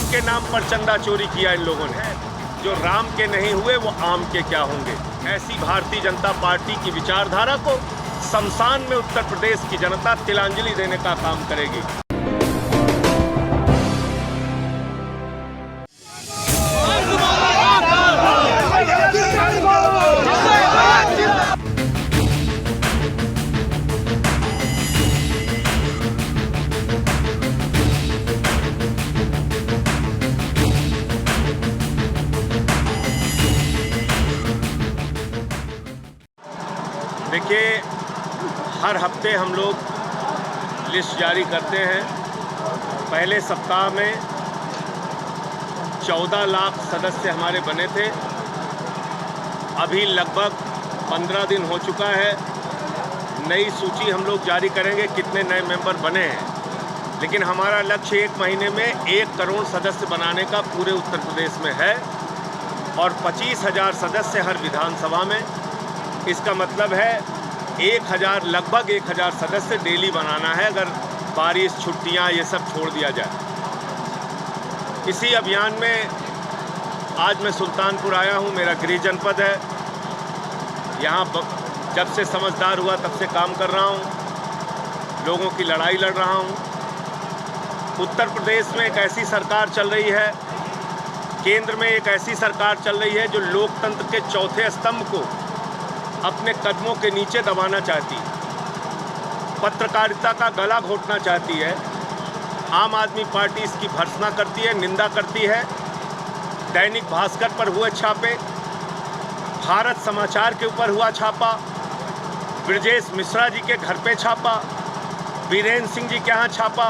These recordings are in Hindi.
के नाम पर चंदा चोरी किया इन लोगों ने। जो राम के नहीं हुए वो आम के क्या होंगे। ऐसी भारतीय जनता पार्टी की विचारधारा को शमशान में उत्तर प्रदेश की जनता तिलांजलि देने का काम करेगी। देखिए, हर हफ्ते हम लोग लिस्ट जारी करते हैं। पहले सप्ताह में 14 लाख सदस्य हमारे बने थे। अभी लगभग 15 दिन हो चुका है। नई सूची हम लोग जारी करेंगे कितने नए मेंबर बने हैं, लेकिन हमारा लक्ष्य 1 महीने में 1 करोड़ सदस्य बनाने का पूरे उत्तर प्रदेश में है और 25,000 सदस्य हर विधानसभा में। इसका मतलब है 1,000 लगभग 1,000 सदस्य डेली बनाना है, अगर बारिश छुट्टियां ये सब छोड़ दिया जाए। इसी अभियान में आज मैं सुल्तानपुर आया हूँ। मेरा गृह जनपद है। यहाँ जब से समझदार हुआ तब से काम कर रहा हूँ, लोगों की लड़ाई लड़ रहा हूँ। उत्तर प्रदेश में एक ऐसी सरकार चल रही है, केंद्र में एक ऐसी सरकार चल रही है जो लोकतंत्र के चौथे स्तंभ को अपने कदमों के नीचे दबाना चाहती है, पत्रकारिता का गला घोटना चाहती है। आम आदमी पार्टी इसकी भर्त्सना करती है, निंदा करती है। दैनिक भास्कर पर हुए छापे, भारत समाचार के ऊपर हुआ छापा, ब्रजेश मिश्रा जी के घर पे छापा, बीरेन्द्र सिंह जी के यहाँ छापा।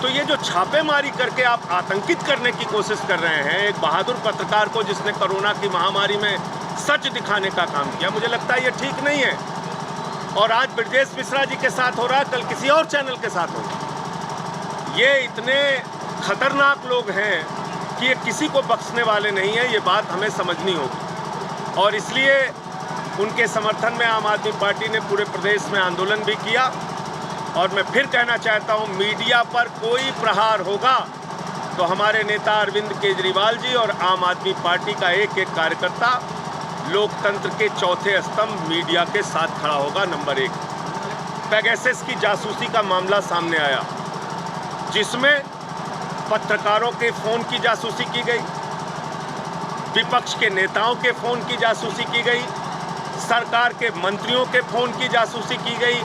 तो ये जो छापेमारी करके आप आतंकित करने की कोशिश कर रहे हैं एक बहादुर पत्रकार को, जिसने कोरोना की महामारी में सच दिखाने का काम किया, मुझे लगता है ये ठीक नहीं है। और आज ब्रजेश मिश्रा जी के साथ हो रहा है, कल किसी और चैनल के साथ होगा। ये इतने खतरनाक लोग हैं कि ये किसी को बख्शने वाले नहीं हैं। ये बात हमें समझनी होगी और इसलिए उनके समर्थन में आम आदमी पार्टी ने पूरे प्रदेश में आंदोलन भी किया। और मैं फिर कहना चाहता हूँ, मीडिया पर कोई प्रहार होगा तो हमारे नेता अरविंद केजरीवाल जी और आम आदमी पार्टी का एक एक कार्यकर्ता लोकतंत्र के चौथे स्तंभ मीडिया के साथ खड़ा होगा। नंबर 1, पेगासस की जासूसी का मामला सामने आया, जिसमें पत्रकारों के फ़ोन की जासूसी की गई, विपक्ष के नेताओं के फ़ोन की जासूसी की गई, सरकार के मंत्रियों के फ़ोन की जासूसी की गई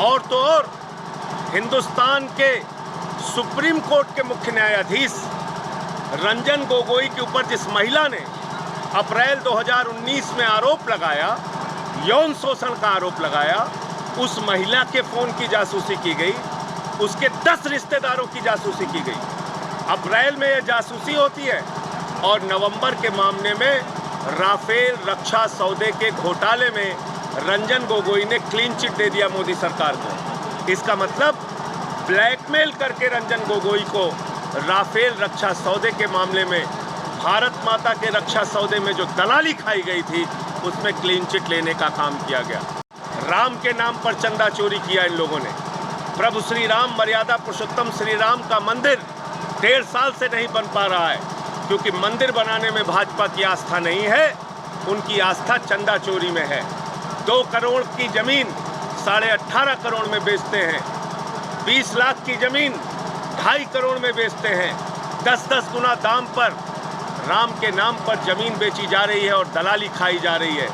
और तो और हिंदुस्तान के सुप्रीम कोर्ट के मुख्य न्यायाधीश रंजन गोगोई के ऊपर जिस महिला ने अप्रैल 2019 में आरोप लगाया, यौन शोषण का आरोप लगाया, उस महिला के फ़ोन की जासूसी की गई, उसके 10 रिश्तेदारों की जासूसी की गई। अप्रैल में यह जासूसी होती है और नवंबर के मामले में राफेल रक्षा सौदे के घोटाले में रंजन गोगोई ने क्लीन चिट दे दिया मोदी सरकार को। इसका मतलब ब्लैकमेल करके रंजन गोगोई को राफेल रक्षा सौदे के मामले में, भारत माता के रक्षा सौदे में जो दलाली खाई गई थी, उसमें क्लीन चिट लेने का काम किया गया। राम के नाम पर चंदा चोरी किया इन लोगों ने। प्रभु श्री राम, मर्यादा पुरुषोत्तम श्री राम का मंदिर 1.5 साल से नहीं बन पा रहा है, क्योंकि मंदिर बनाने में भाजपा की आस्था नहीं है, उनकी आस्था चंदा चोरी में है। 2 करोड़ की जमीन 18.5 करोड़ में बेचते हैं, 20 लाख की जमीन 2.5 करोड़ में बेचते हैं। 10-10 गुना दाम पर राम के नाम पर जमीन बेची जा रही है और दलाली खाई जा रही है।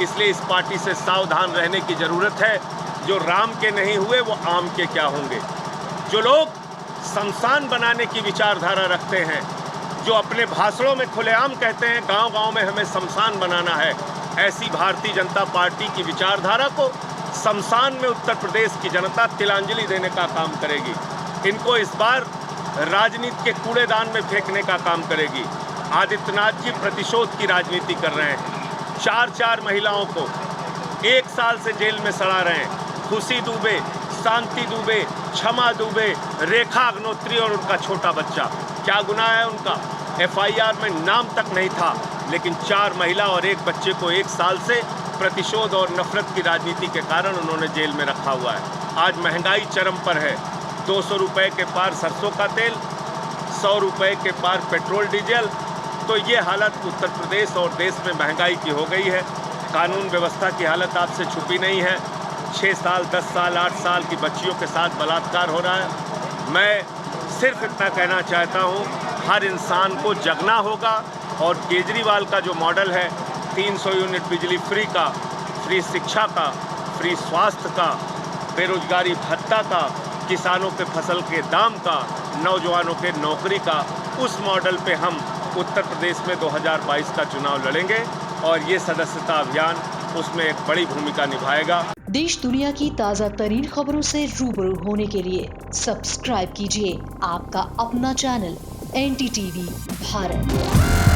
इसलिए इस पार्टी से सावधान रहने की ज़रूरत है। जो राम के नहीं हुए वो आम के क्या होंगे। जो लोग शमशान बनाने की विचारधारा रखते हैं, जो अपने भाषणों में खुलेआम कहते हैं गांव-गांव में हमें शमशान बनाना है, ऐसी भारतीय जनता पार्टी की विचारधारा को शमशान में उत्तर प्रदेश की जनता तिलांजलि देने का काम करेगी। इनको इस बार राजनीति के कूड़ेदान में फेंकने का काम करेगी। आदित्यनाथ जी प्रतिशोध की राजनीति कर रहे हैं। 4 महिलाओं को 1 साल से जेल में सड़ा रहे हैं। खुशी दुबे, शांति दुबे, क्षमा दुबे, रेखा अग्नोत्री और उनका छोटा बच्चा। क्या गुनाह है उनका? FIR में नाम तक नहीं था, लेकिन 4 महिला और 1 बच्चे को 1 साल से प्रतिशोध और नफरत की राजनीति के कारण उन्होंने जेल में रखा हुआ है। आज महंगाई चरम पर है। 200 रुपए के पार सरसों का तेल, 100 रुपए के पार पेट्रोल डीजल। तो ये हालत उत्तर प्रदेश और देश में महंगाई की हो गई है। कानून व्यवस्था की हालत आपसे छुपी नहीं है। 6 साल, 10 साल, 8 साल की बच्चियों के साथ बलात्कार हो रहा है। मैं सिर्फ इतना कहना चाहता हूँ, हर इंसान को जगना होगा और केजरीवाल का जो मॉडल है 300 यूनिट बिजली फ्री का, फ्री शिक्षा का, फ्री स्वास्थ्य का, बेरोजगारी भत्ता का, किसानों के फसल के दाम का, नौजवानों के नौकरी का, उस मॉडल पे हम उत्तर प्रदेश में 2022 का चुनाव लड़ेंगे और ये सदस्यता अभियान उसमें एक बड़ी भूमिका निभाएगा। देश दुनिया की ताज़ा तरीन खबरों से रूबरू होने के लिए सब्सक्राइब कीजिए आपका अपना चैनल NDTV भारत।